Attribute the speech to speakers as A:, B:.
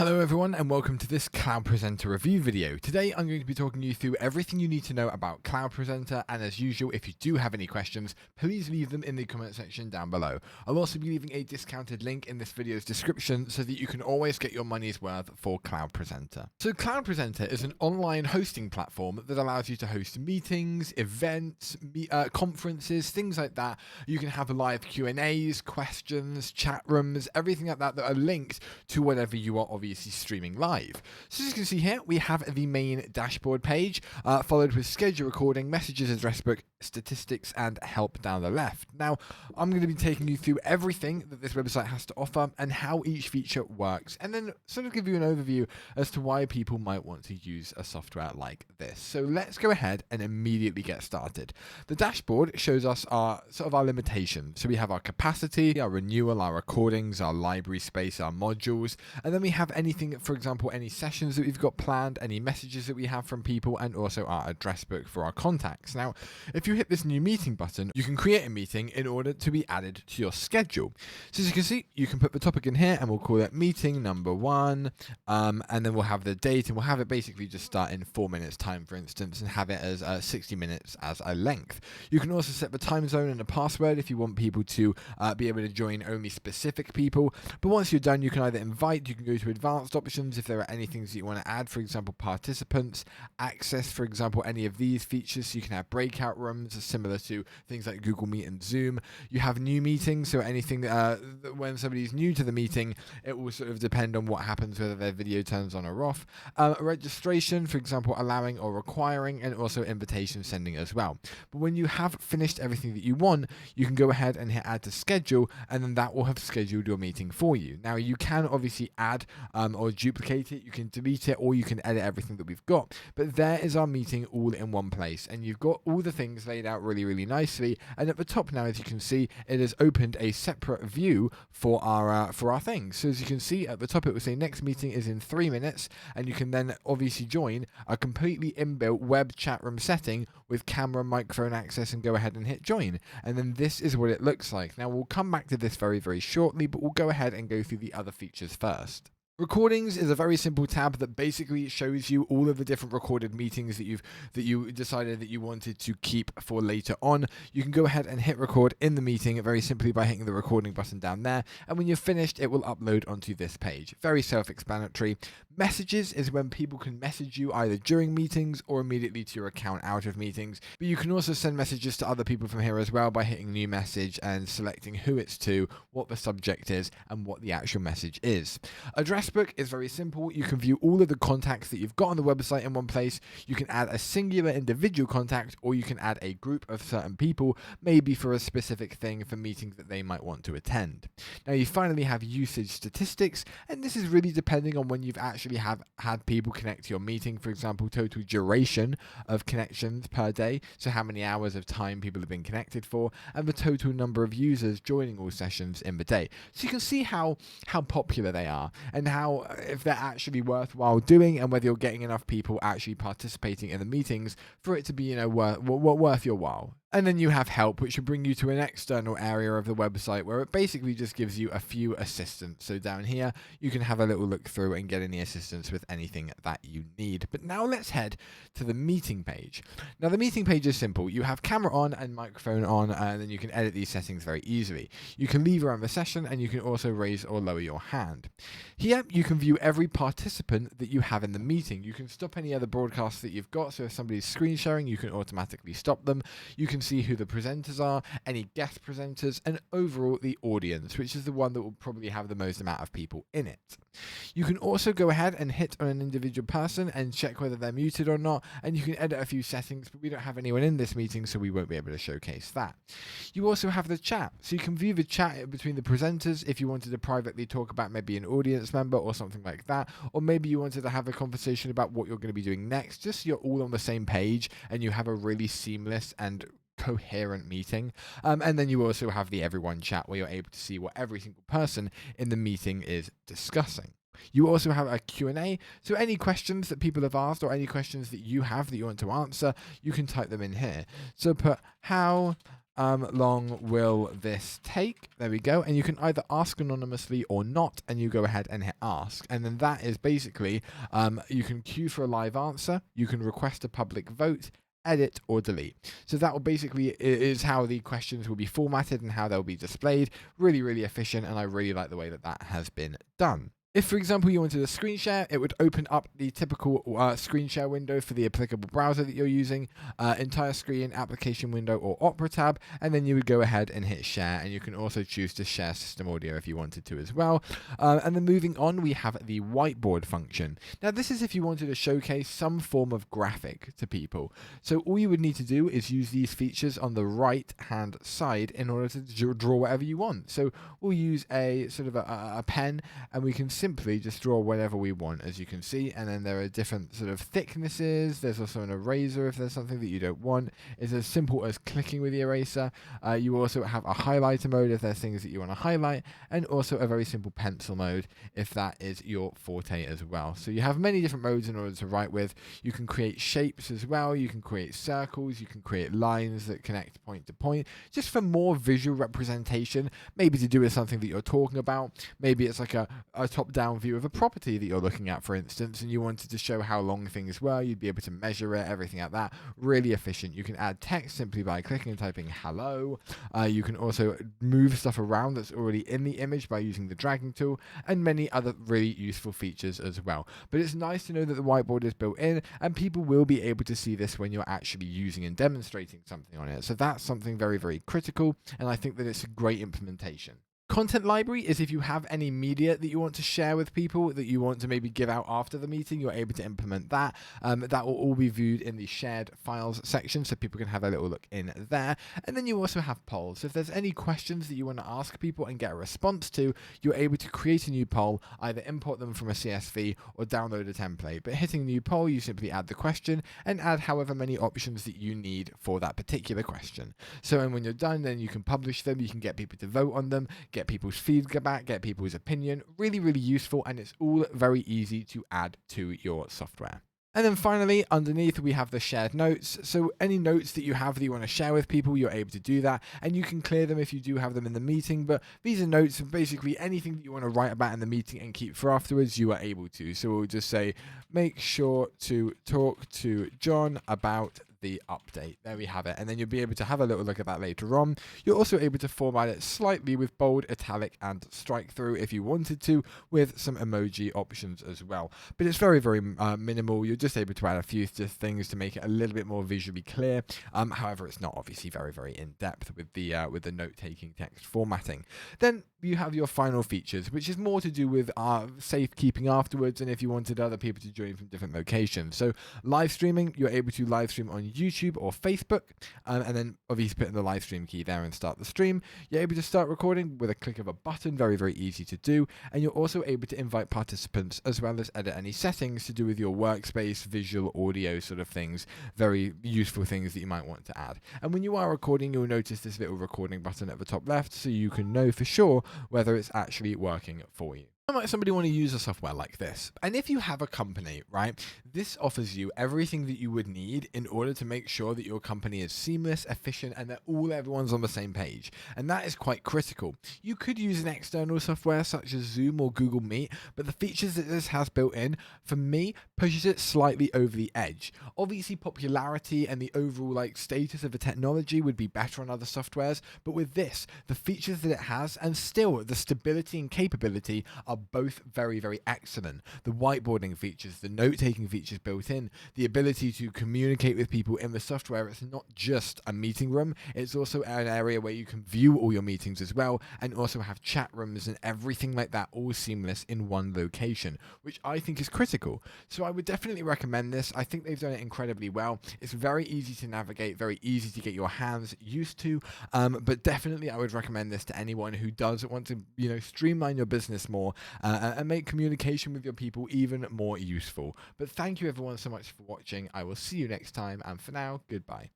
A: Hello everyone and welcome to this Cloudpresenter review video. Today I'm going to be talking you through everything you need to know about Cloudpresenter, and as usual, if you do have any questions, please leave them in the comment section down below. I'll also be leaving a discounted link in this video's description so that you can always get your money's worth for Cloudpresenter. So Cloudpresenter is an online hosting platform that allows you to host meetings, events, conferences, things like that. You can have live Q&As, questions, chat rooms, everything like that are linked to whatever you are obviously streaming live. So as you can see here, we have the main dashboard page, followed with schedule recording, messages, address book, statistics, and help down the left. Now, I'm going to be taking you through everything that this website has to offer and how each feature works, and then sort of give you an overview as to why people might want to use a software like this. So let's go ahead and immediately get started. The dashboard shows us our limitations. So we have our capacity, our renewal, our recordings, our library space, our modules, and then we have anything, for example, any sessions that we've got planned, any messages that we have from people, and also our address book for our contacts. Now, if you hit this new meeting button, you can create a meeting in order to be added to your schedule. So as you can see, you can put the topic in here and we'll call it meeting number 1, and then we'll have the date, and we'll have it basically just start in 4 minutes time, for instance, and have it as 60 minutes as a length. You can also set the time zone and a password if you want people to be able to join only specific people. But once you're done, you can either invite, you can go to advanced options if there are any things that you want to add, for example, participants, access, for example, any of these features. So you can have breakout rooms similar to things like Google Meet and Zoom. You have new meetings, so anything when somebody's new to the meeting, it will sort of depend on what happens, whether their video turns on or off. Registration, for example, allowing or requiring, and also invitation sending as well. But when you have finished everything that you want, you can go ahead and hit add to schedule, and then that will have scheduled your meeting for you. Now, you can obviously add or duplicate it, you can delete it, or you can edit everything that we've got. But there is our meeting all in one place, and you've got all the things laid out really nicely. And at the top now, as you can see, it has opened a separate view for our things. So as you can see at the top, it will say next meeting is in 3 minutes, and you can then obviously join a completely inbuilt web chat room setting with camera, microphone access, and go ahead and hit join. And then this is what it looks like. Now we'll come back to this very shortly, but we'll go ahead and go through the other features first. Recordings is a very simple tab that basically shows you all of the different recorded meetings that you decided that you wanted to keep for later on. You can go ahead and hit record in the meeting very simply by hitting the recording button down there, and when you're finished, it will upload onto this page. Very self-explanatory. Messages is when people can message you either during meetings or immediately to your account out of meetings. But you can also send messages to other people from here as well by hitting new message and selecting who it's to, what the subject is, and what the actual message is. Address book is very simple. You can view all of the contacts that you've got on the website in one place. You can add a singular individual contact, or you can add a group of certain people, maybe for a specific thing, for meetings that they might want to attend. Now you finally have usage statistics, and this is really depending on when you've actually had people connect to your meeting. For example, total duration of connections per day, so how many hours of time people have been connected for, and the total number of users joining all sessions in the day. So you can see how popular they are, and how if they're actually worthwhile doing, and whether you're getting enough people actually participating in the meetings for it to be, worth your while. And then you have help, which will bring you to an external area of the website where it basically just gives you a few assistants. So down here, you can have a little look through and get any assistance with anything that you need. But now let's head to the meeting page. Now the meeting page is simple. You have camera on and microphone on, and then you can edit these settings very easily. You can leave around the session, and you can also raise or lower your hand. Here, you can view every participant that you have in the meeting. You can stop any other broadcasts that you've got. So if somebody's screen sharing, you can automatically stop them. You can see who the presenters are, any guest presenters, and overall the audience, which is the one that will probably have the most amount of people in it. You can also go ahead and hit on an individual person and check whether they're muted or not, and you can edit a few settings, but we don't have anyone in this meeting, so we won't be able to showcase that. You also have the chat, so you can view the chat between the presenters if you wanted to privately talk about maybe an audience member or something like that, or maybe you wanted to have a conversation about what you're going to be doing next, just so you're all on the same page and you have a really seamless and coherent meeting. And then you also have the everyone chat, where you're able to see what every single person in the meeting is discussing. You also have a Q&A, so any questions that people have asked or any questions that you have that you want to answer, you can type them in here. So put how long will this take? There we go. And you can either ask anonymously or not, and you go ahead and hit ask. And then that is basically, you can queue for a live answer, you can request a public vote, edit or delete. So that will basically is how the questions will be formatted and how they'll be displayed. Really, really efficient, and I really like the way that that has been done. If, for example, you wanted a screen share, it would open up the typical screen share window for the applicable browser that you're using, entire screen, application window, or Opera tab, and then you would go ahead and hit share, and you can also choose to share system audio if you wanted to as well. And then moving on, we have the whiteboard function. Now, this is if you wanted to showcase some form of graphic to people. So all you would need to do is use these features on the right-hand side in order to draw whatever you want. So we'll use a sort of a pen, and we can simply just draw whatever we want, as you can see. And then there are different sort of thicknesses. There's also an eraser if there's something that you don't want. It's as simple as clicking with the eraser. You also have a highlighter mode if there's things that you want to highlight, and also a very simple pencil mode if that is your forte as well. So you have many different modes in order to write with. You can create shapes as well. You can create circles. You can create lines that connect point to point, just for more visual representation, maybe to do with something that you're talking about. Maybe it's like a top-down view of a property that you're looking at, for instance, and you wanted to show how long things were. You'd be able to measure it, everything like that. Really efficient. You can add text simply by clicking and typing hello. You can also move stuff around that's already in the image by using the dragging tool, and many other really useful features as well. But it's nice to know that the whiteboard is built in, and people will be able to see this when you're actually using and demonstrating something on it. So that's something very, very critical, and I think that it's a great implementation. Content library is if you have any media that you want to share with people that you want to maybe give out after the meeting, you're able to implement that. That will all be viewed in the shared files section, so people can have a little look in there. And then you also have polls. So if there's any questions that you want to ask people and get a response to, you're able to create a new poll, either import them from a CSV or download a template. But hitting new poll, you simply add the question and add however many options that you need for that particular question. So and when you're done, then you can publish them, you can get people to vote on them, get people's feedback, get people's opinion. Really, really useful, and it's all very easy to add to your software. And then finally, underneath, we have the shared notes. So any notes that you have that you want to share with people, you're able to do that. And you can clear them if you do have them in the meeting. But these are notes of basically anything that you want to write about in the meeting and keep for afterwards, you are able to. So we'll just say, make sure to talk to John about the update. There we have it. And then you'll be able to have a little look at that later on. You're also able to format it slightly with bold, italic, and strike through if you wanted to, with some emoji options as well. But it's very, very minimal. You're just able to add a few things to make it a little bit more visually clear. However, it's not obviously very, very in depth with the note-taking text formatting. Then you have your final features, which is more to do with safekeeping afterwards, and if you wanted other people to join from different locations. So live streaming, you're able to live stream on YouTube or Facebook, and then obviously put in the live stream key there and start the stream. You're able to start recording with a click of a button, very, very easy to do, and you're also able to invite participants as well as edit any settings to do with your workspace, visual, audio sort of things, very useful things that you might want to add. And when you are recording, you'll notice this little recording button at the top left, so you can know for sure whether it's actually working for you. How might somebody want to use a software like this? And if you have a company, right, this offers you everything that you would need in order to make sure that your company is seamless, efficient, and that everyone's on the same page. And that is quite critical. You could use an external software such as Zoom or Google Meet, but the features that this has built in, for me, pushes it slightly over the edge. Obviously, popularity and the overall status of the technology would be better on other softwares, but with this, the features that it has, and still the stability and capability are both very, very excellent. The whiteboarding features, the note-taking features built in, the ability to communicate with people in the software. It's not just a meeting room, it's also an area where you can view all your meetings as well, and also have chat rooms and everything like that all seamless in one location, which I think is critical. So I would definitely recommend this. I think they've done it incredibly well. It's very easy to navigate, very easy to get your hands used to, but definitely I would recommend this to anyone who does want to, streamline your business more, and make communication with your people even more useful. But thank you everyone so much for watching. I will see you next time, and for now, goodbye.